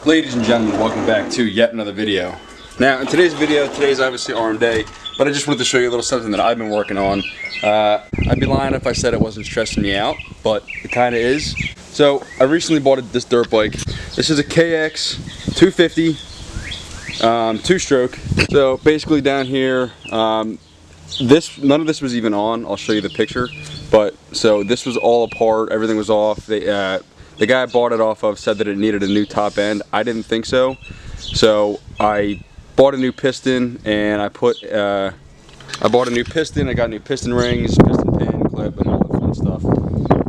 Ladies and gentlemen, welcome back to yet another video. Now, in today's video, today's obviously arm day, but I just wanted to show you a little something that I've been working on. I'd be lying if I said it wasn't stressing me out, but it kind of is. So, I recently bought this dirt bike. This is a KX 250, two-stroke. So, basically down here, none of this was even on. I'll show you the picture. But, so this was all apart, everything was off. The guy I bought it off of said that it needed a new top end. I didn't think so. So I bought a new piston and I bought a new piston. I got new piston rings, piston pin, clip, and all that fun stuff.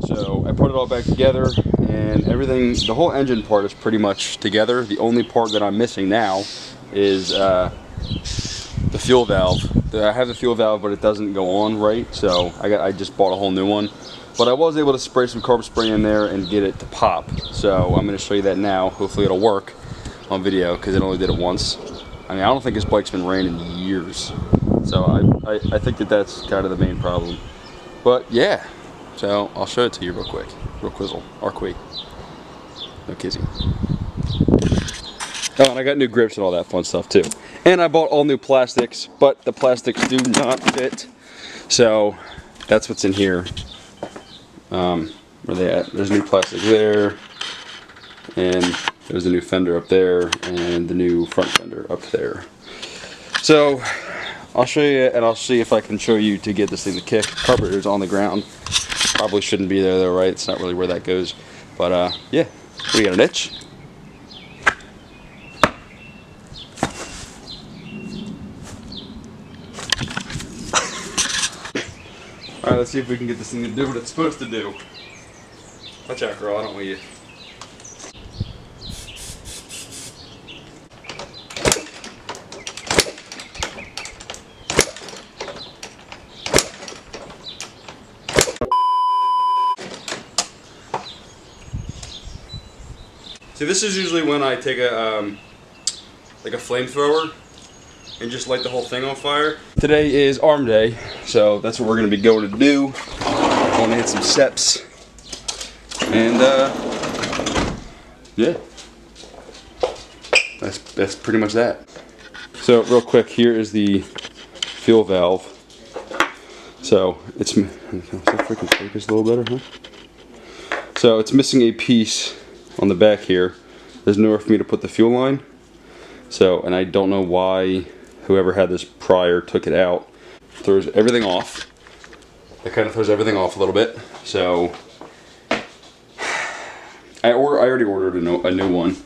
So I put it all back together and everything, the whole engine part is pretty much together. The only part that I'm missing now is the fuel valve. I have the fuel valve, but it doesn't go on right. So I just bought a whole new one. But I was able to spray some carb spray in there and get it to pop. So I'm going to show you that now. Hopefully it'll work on video because it only did it once. I mean, I don't think this bike's been ran in years. So I think that that's kind of the main problem. But yeah, so I'll show it to you real quick. Real quizzle. Or quick. No kissing. Oh, and I got new grips and all that fun stuff too. And I bought all new plastics, but the plastics do not fit. So that's what's in here. Where they at? There's new plastic there, and there's a new fender up there, and the new front fender up there. So I'll show you, and I'll see if I can show you to get this thing to kick. Carburetor's on the ground. Probably shouldn't be there though, right? It's not really where that goes. But yeah, we got an itch. Alright, let's see if we can get this thing to do what it's supposed to do. Watch out, girl, I don't want you. See, this is usually when I take a like a flamethrower and just light the whole thing on fire. Today is arm day, so that's what we're going to be going to do. I'm going to hit some steps. And yeah, that's pretty much that. So real quick, here is the fuel valve. So it's freaking focus a little better, huh? So it's missing a piece on the back here. There's nowhere for me to put the fuel line. So, and I don't know why whoever had this prior took it out. Throws everything off. It kind of throws everything off a little bit. So I already ordered a new one.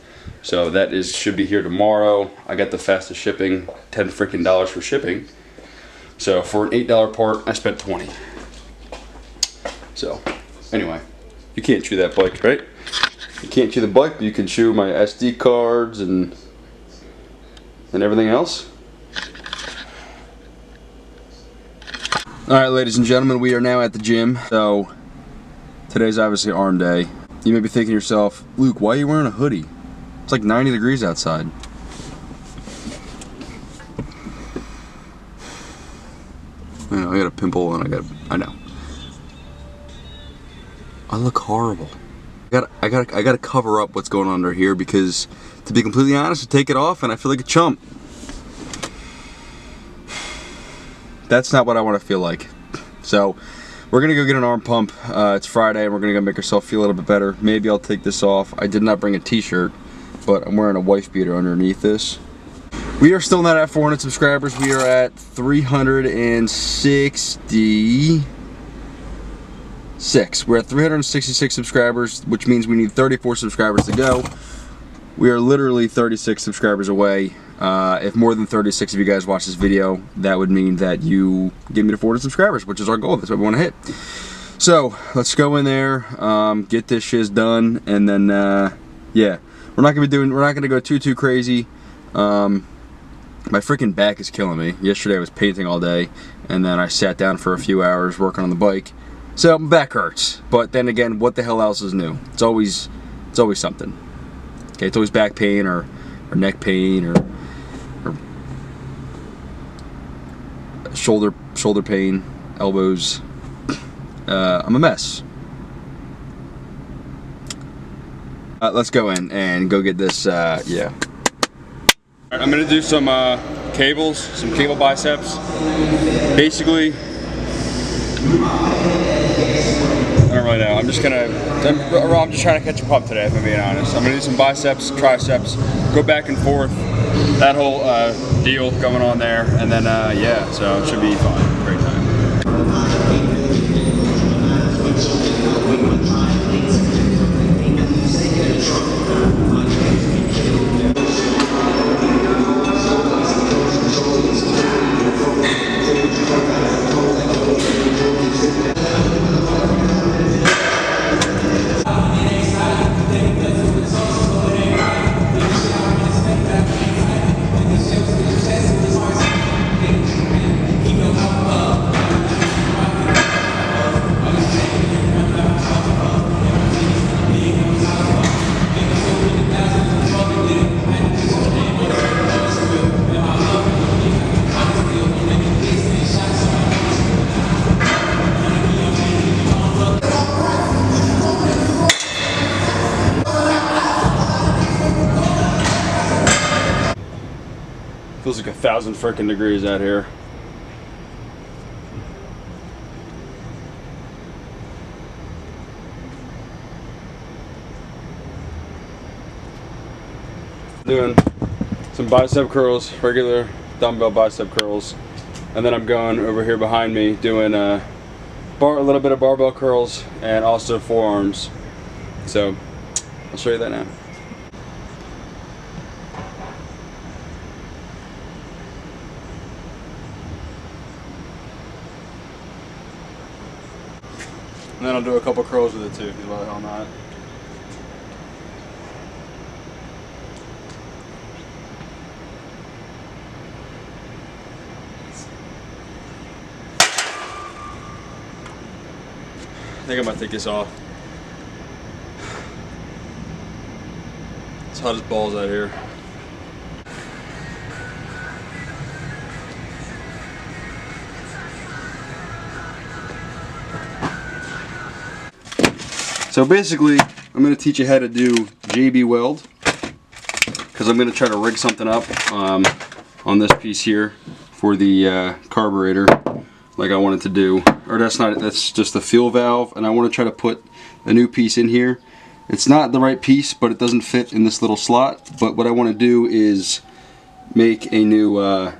So that should be here tomorrow. I got the fastest shipping, $10 freaking for shipping. So for an $8 part, I spent $20. So anyway, you can't chew that bike, right? You can't chew the bike, but you can chew my SD cards and everything else. Alright, ladies and gentlemen, we are now at the gym. So today's obviously arm day. You may be thinking to yourself, Luke, why are you wearing a hoodie? It's like 90 degrees outside. I know, I got a pimple and I know. I look horrible. I gotta cover up what's going on under here because, to be completely honest, I take it off and I feel like a chump. That's not what I want to feel like. So we're gonna go get an arm pump. It's Friday and we're gonna go make ourselves feel a little bit better. Maybe I'll take this off. I did not bring a t-shirt, but I'm wearing a wife beater underneath this. We are still not at 400 subscribers. We are at 366. We're at 366 subscribers, which means we need 34 subscribers to go. We are literally 36 subscribers away. If more than 36 of you guys watch this video, that would mean that you get me to 400 subscribers, which is our goal. That's what we want to hit. So let's go in there, get this shiz done, and then yeah, we're not gonna go too crazy. My freaking back is killing me. Yesterday I was painting all day, and then I sat down for a few hours working on the bike. So my back hurts. But then again, what the hell else is new? It's always something. Okay, it's always back pain or neck pain or shoulder pain, elbows. I'm a mess. Let's go in and go get this, yeah. I'm gonna do some cables, some cable biceps. Basically, I don't really know. I'm just trying to catch a pup today, if I'm being honest. I'm gonna do some biceps, triceps, go back and forth, that whole deal going on there, and then yeah, so it should be fun. Great time. Feels like 1,000 freaking degrees out here. Doing some bicep curls, regular dumbbell bicep curls, and then I'm going over here behind me doing a little bit of barbell curls and also forearms. So I'll show you that now. And then I'll do a couple curls with it too, while on that. I think I might take this off. It's hot as balls out here. So basically, I'm going to teach you how to do JB weld, because I'm going to try to rig something up on this piece here for the carburetor, like I wanted to do. Or that's just the fuel valve, and I want to try to put a new piece in here. It's not the right piece, but it doesn't fit in this little slot. But what I want to do is make a new, well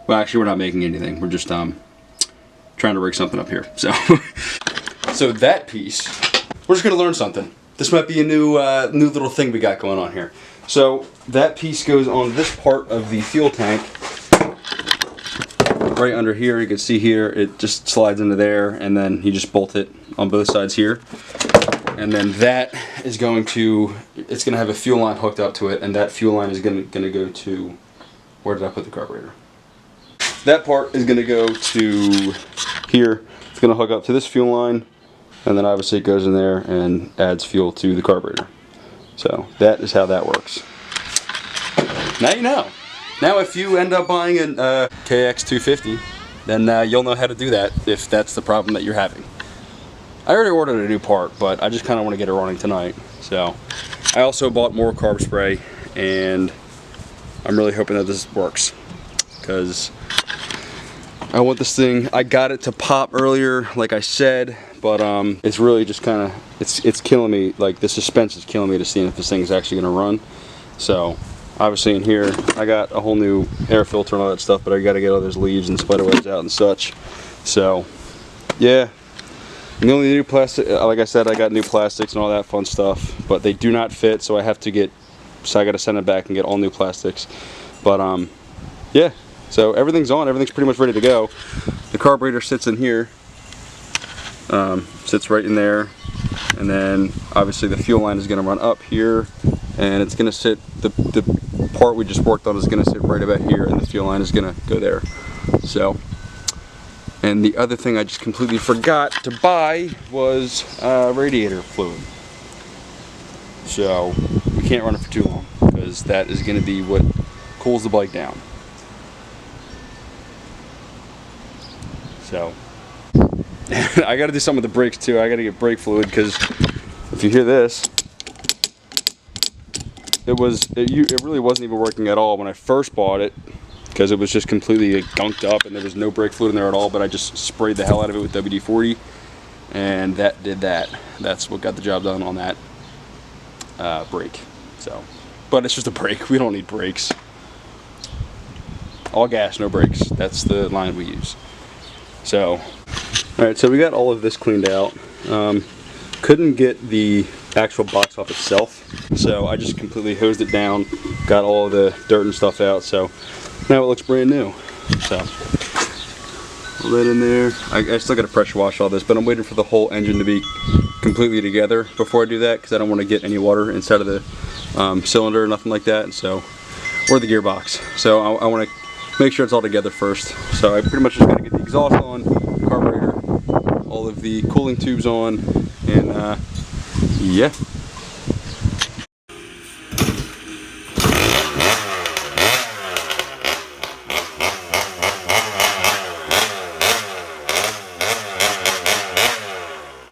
actually we're not making anything, we're just trying to rig something up here. So that piece, we're just going to learn something. This might be a new little thing we got going on here. So that piece goes on this part of the fuel tank, right under here. You can see here, it just slides into there, and then you just bolt it on both sides here. And then that is going to, it's going to have a fuel line hooked up to it, and that fuel line is going to go to, where did I put the carburetor? That part is going to go to here. It's going to hook up to this fuel line, and then obviously it goes in there and adds fuel to the carburetor. So that is how that works. Now you know. Now if you end up buying a KX250, then you'll know how to do that if that's the problem that you're having. I already ordered a new part, but I just kind of want to get it running tonight. So I also bought more carb spray, and I'm really hoping that this works, because I want this thing, I got it to pop earlier like I said, but it's really just kind of, it's killing me. Like the suspense is killing me to see if this thing is actually going to run. So obviously in here I got a whole new air filter and all that stuff, but I got to get all those leaves and spider webs out and such. So yeah, and the only new plastic, like I said, I got new plastics and all that fun stuff, but they do not fit, so I got to send it back and get all new plastics. But yeah, so everything's on, everything's pretty much ready to go. The carburetor sits in here, sits right in there, and then obviously the fuel line is going to run up here, and it's going to sit, the part we just worked on is going to sit right about here, and the fuel line is going to go there. So, and the other thing I just completely forgot to buy was radiator fluid. So we can't run it for too long, because that is going to be what cools the bike down. So I got to do something with the brakes too. I got to get brake fluid, because if you hear this, it really wasn't even working at all when I first bought it, because it was just completely gunked up and there was no brake fluid in there at all. But I just sprayed the hell out of it with WD-40, and that did that. That's what got the job done on that brake. So, but it's just a brake. We don't need brakes. All gas, no brakes. That's the line we use. So, all right. So we got all of this cleaned out. Couldn't get the actual box off itself, so I just completely hosed it down, got all of the dirt and stuff out. So now it looks brand new. So all that in there. I still got to pressure wash all this, but I'm waiting for the whole engine to be completely together before I do that, because I don't want to get any water inside of the cylinder or nothing like that. So, or the gearbox. So I want to make sure it's all together first. So I pretty much just got to get the exhaust on, carburetor, all of the cooling tubes on, and yeah.